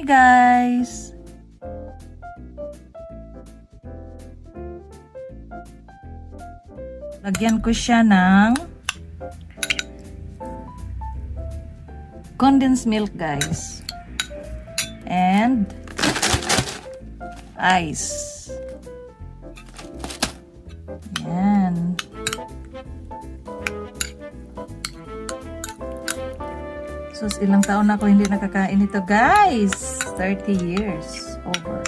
guys! Lagyan ko siya ng condensed milk, guys. And ice. Yan. Sus, ilang taon na ako hindi nakakain ito, guys. 30 years over.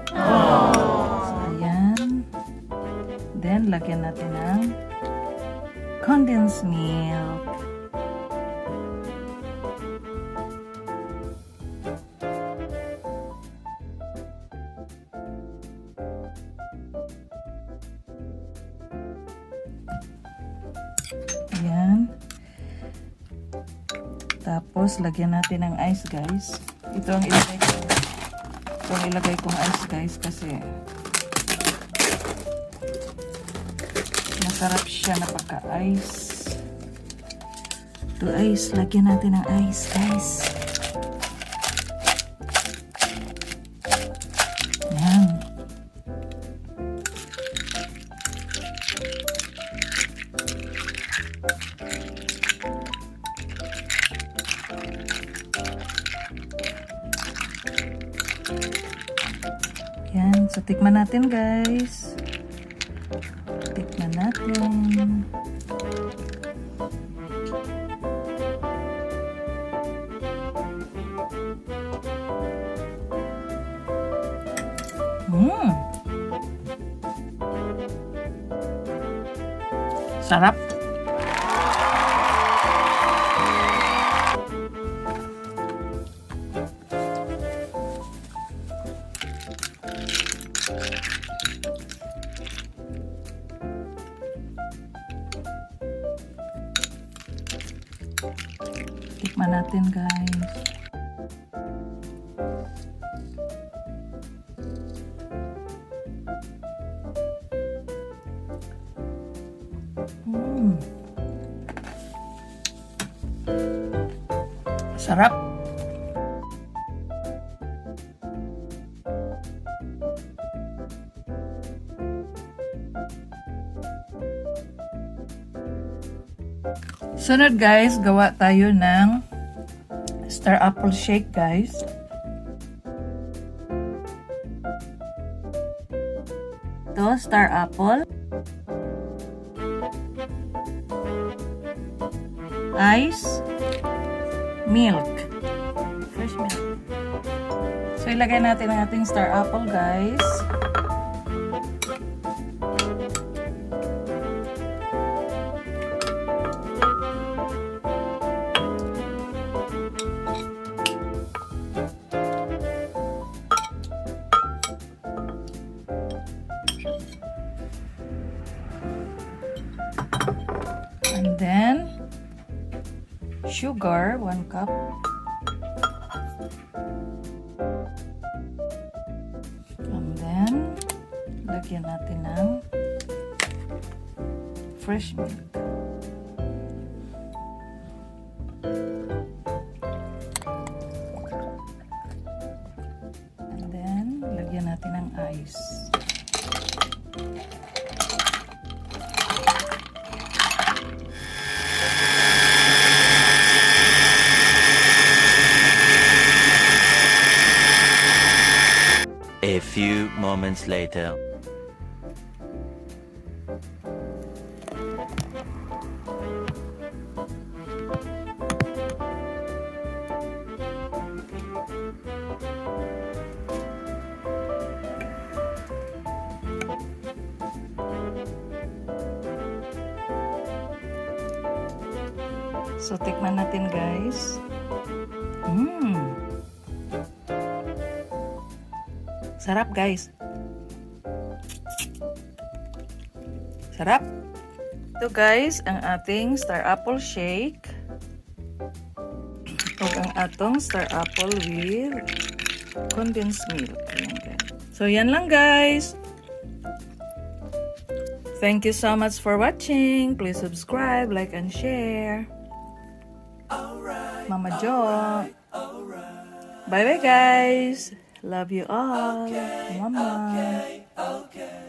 So, ayan. Then, lagyan natin ng condensed milk. Ayan. Tapos, lagyan natin ng ice, guys. Ito ang ilagay ko. Ito ang ilagay kong ice, guys, kasi masarap siya na pagka-ice. Ito ice. Lagyan natin ng ice, guys. Ayan. Yan. So, tikman natin, guys. Tikman natin. Sarap. Tikman natin, guys. Sarap. Sunod, guys, gawa tayo ng star apple shake, guys. Ito, star apple. Ice. Milk. Fresh milk. So, ilagay natin ang ating star apple, guys. And then, sugar, 1 cup. And then, lagyan natin ng fresh milk. And then, lagyan natin ng ice. A few moments later. So, tikman natin, guys. Sarap, guys. Sarap. Ito, guys, ang ating star apple shake. Ito ang atong star apple with condensed milk. Ayan, guys. So, yan lang, guys. Thank you so much for watching. Please subscribe, like, and share. Mama Jo. Bye-bye, guys. Love you all. Mama.